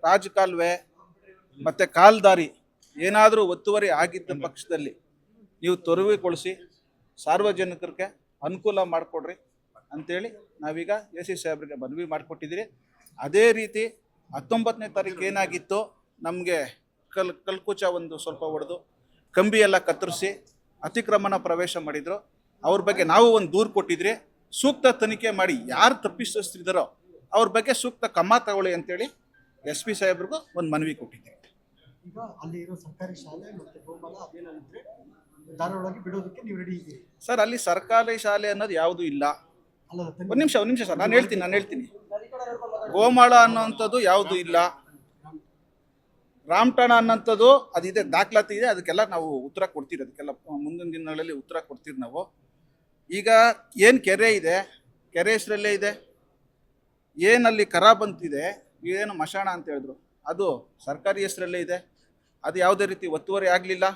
ರಾಜಕಾಲುವೆ ಮತ್ತು ಕಾಲ್ದಾರಿ ಏನಾದರೂ ಒತ್ತುವರಿ ಆಗಿದ್ದ ಪಕ್ಷದಲ್ಲಿ ನೀವು ತೊರವುಗೊಳಿಸಿ ಸಾರ್ವಜನಿಕರಿಗೆ ಅನುಕೂಲ ಮಾಡಿಕೊಡ್ರಿ ಅಂಥೇಳಿ ನಾವೀಗ ಎ ಸಿ ಸಾಹೇಬ್ರಿಗೆ ಮನವಿ ಮಾಡಿಕೊಟ್ಟಿದ್ದೀರಿ. ಅದೇ ರೀತಿ 19ನೇ ತಾರೀಕು ಏನಾಗಿತ್ತು, ನಮಗೆ ಕಲ್ಕುಚ ಒಂದು ಸ್ವಲ್ಪ ಹೊಡೆದು ಕಂಬಿ ಎಲ್ಲ ಕತ್ತರಿಸಿ ಅತಿಕ್ರಮಣ ಪ್ರವೇಶ ಮಾಡಿದ್ರು. ಅವ್ರ ಬಗ್ಗೆ ನಾವು ಒಂದು ದೂರು ಕೊಟ್ಟಿದ್ರಿ. ಸೂಕ್ತ ತನಿಖೆ ಮಾಡಿ ಯಾರು ತಪ್ಪಿಸ್ತಿದ್ದಾರೋ ಅವ್ರ ಬಗ್ಗೆ ಸೂಕ್ತ ಕ್ರಮ ತಗೊಳ್ಳಿ ಅಂತೇಳಿ SP ಸಾಹೇಬ್ರಿಗೂ ಒಂದು ಮನವಿ ಕೊಟ್ಟಿದ್ದೀವಿ. ಈಗ ಅಲ್ಲಿ ಇರೋ ಸರ್ಕಾರಿ ಶಾಲೆ ಮತ್ತು ಗೋಮಾಳ ಅದೇನಿದ್ರೆ ಧಾರವಾಡಕ್ಕೆ ಬಿಡೋದಕ್ಕೆ ನೀವು ರೆಡಿ ಇದ್ದೀರಿ ಸರ್? ಅಲ್ಲಿ ಸರ್ಕಾರಿ ಶಾಲೆ ಅನ್ನೋದು ಯಾವುದೂ ಇಲ್ಲ. ಒಂದು ನಿಮಿಷ ಸರ್, ನಾನು ಹೇಳ್ತೀನಿ. ಗೋಮಾಳ ಅನ್ನೋಂಥದ್ದು ಯಾವುದೂ ಇಲ್ಲ. ರಾಮಠಾಣ ಅನ್ನೋಂಥದ್ದು ಅದಿದೆ, ದಾಖಲಾತಿ ಇದೆ. ಅದಕ್ಕೆಲ್ಲ ನಾವು ಉತ್ತರ ಕೊಡ್ತೀರಿ. ಅದಕ್ಕೆಲ್ಲ ಮುಂದಿನ ದಿನಗಳಲ್ಲಿ ಉತ್ತರ ಕೊಡ್ತೀರಿ ನಾವು. ಈಗ ಏನು ಕೆರೆ ಇದೆ, ಕೆರೆ ಹೆಸರಲ್ಲೇ ಇದೆ. ಏನಲ್ಲಿ ಕರ ಬಂತಿದೆ, ಏನು ಮಶಾಣ ಅಂತ ಹೇಳಿದ್ರು, ಅದು ಸರ್ಕಾರಿ ಹೆಸರಲ್ಲೇ ಇದೆ. ಅದು ಯಾವುದೇ ರೀತಿ ಒತ್ತುವರಿ ಆಗಲಿಲ್ಲ.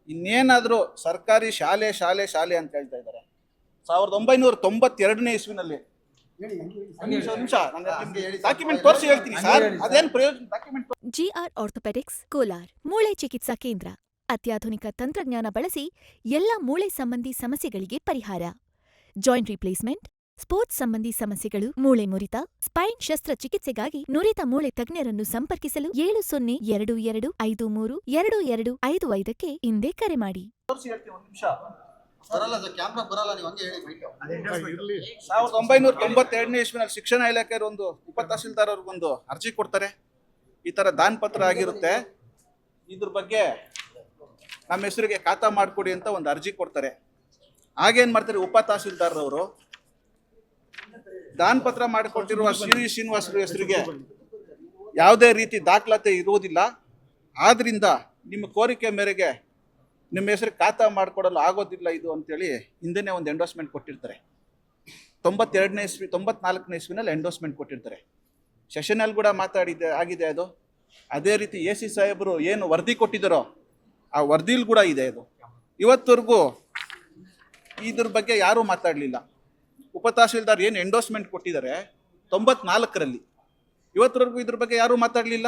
ಇನ್ನೇನಾದರೂ ಸರ್ಕಾರಿ ಶಾಲೆ ಶಾಲೆ ಶಾಲೆ ಅಂತ ಹೇಳ್ತಾ ಇದ್ದಾರೆ. 1992ನೇ ಇಸ್ವಿನಲ್ಲಿ ಡಾಕ್ಯುಮೆಂಟ್ ತೋರಿಸಿ ಹೇಳ್ತೀನಿ ಸರ್, ಅದೇನು ಪ್ರಯೋಜನ ಡಾಕ್ಯುಮೆಂಟ್. GR ಆರ್ಥೋಪೆಡಿಕ್ಸ್ ಕೋಲಾರ್ ಮೂಳೆ ಚಿಕಿತ್ಸಾ ಕೇಂದ್ರ. ಅತ್ಯಾಧುನಿಕ ತಂತ್ರಜ್ಞಾನ ಬಳಸಿ ಎಲ್ಲ ಮೂಳೆ ಸಂಬಂಧಿ ಸಮಸ್ಯೆಗಳಿಗೆ ಪರಿಹಾರ. ಜಾಯಿಂಟ್ ರಿಪ್ಲೇಸ್ಮೆಂಟ್, ಸ್ಪೋರ್ಟ್ಸ್ ಸಂಬಂಧಿ ಸಮಸ್ಯೆಗಳು, ಮೂಳೆ ಮುರಿತ, ಸ್ಪೈನ್ ಶಸ್ತ್ರಚಿಕಿತ್ಸೆಗಾಗಿ ನುರಿತ ಮೂಳೆ ತಜ್ಞರನ್ನು ಸಂಪರ್ಕಿಸಲು 7020532255ಕ್ಕೆ ಹಿಂದೆ ಕರೆ ಮಾಡಿ. 1992ನೇ ಇಸ್ವಿನಲ್ಲಿ ಶಿಕ್ಷಣ ಇಲಾಖೆಯವರು ಒಂದು ಉಪ ತಹಸೀಲ್ದಾರ್ ಅವ್ರಿಗೊಂದು ಅರ್ಜಿ ಕೊಡ್ತಾರೆ. ಈ ಥರ ದಾನ ಪತ್ರ ಆಗಿರುತ್ತೆ, ಇದ್ರ ಬಗ್ಗೆ ನಮ್ಮ ಹೆಸರಿಗೆ ಖಾತಾ ಮಾಡಿಕೊಡಿ ಅಂತ ಒಂದು ಅರ್ಜಿ ಕೊಡ್ತಾರೆ. ಆಗೇನು ಮಾಡ್ತಾರೆ, ಉಪ ತಹಸೀಲ್ದಾರ್ರವರು ದಾನ ಪತ್ರ ಮಾಡಿಕೊಟ್ಟಿರುವ ಶ್ರೀನಿವಾಸ ಹೆಸರಿಗೆ ಯಾವುದೇ ರೀತಿ ದಾಖಲಾತಿ ಇರುವುದಿಲ್ಲ. ಆದ್ದರಿಂದ ನಿಮ್ಮ ಕೋರಿಕೆ ಮೇರೆಗೆ ನಿಮ್ಮ ಹೆಸರು ಖಾತಾ ಮಾಡಿಕೊಡಲು ಆಗೋದಿಲ್ಲ ಇದು ಅಂತೇಳಿ ಹಿಂದೆನೇ ಒಂದು ಎಂಡೋಸ್ಮೆಂಟ್ ಕೊಟ್ಟಿರ್ತಾರೆ. 94ನೇ ಇಸ್ವಿನಲ್ಲಿ ಎಂಡೋಸ್ಮೆಂಟ್ ಕೊಟ್ಟಿರ್ತಾರೆ. ಸೆಷನಲ್ಲಿ ಕೂಡ ಆಗಿದೆ ಅದು. ಅದೇ ರೀತಿ AC ಸಾಹೇಬರು ಏನು ವರದಿ ಕೊಟ್ಟಿದ್ದಾರೋ ಆ ವರದಿಲಿ ಕೂಡ ಇದೆ ಅದು. ಇವತ್ತವರೆಗೂ ಇದ್ರ ಬಗ್ಗೆ ಯಾರೂ ಮಾತಾಡಲಿಲ್ಲ. ಉಪ ತಹಸೀಲ್ದಾರ್ ಏನು ಎಂಡೋಸ್ಮೆಂಟ್ ಕೊಟ್ಟಿದ್ದಾರೆ 94ರಲ್ಲಿ, ಇವತ್ತವರೆಗೂ ಇದ್ರ ಬಗ್ಗೆ ಯಾರೂ ಮಾತಾಡಲಿಲ್ಲ.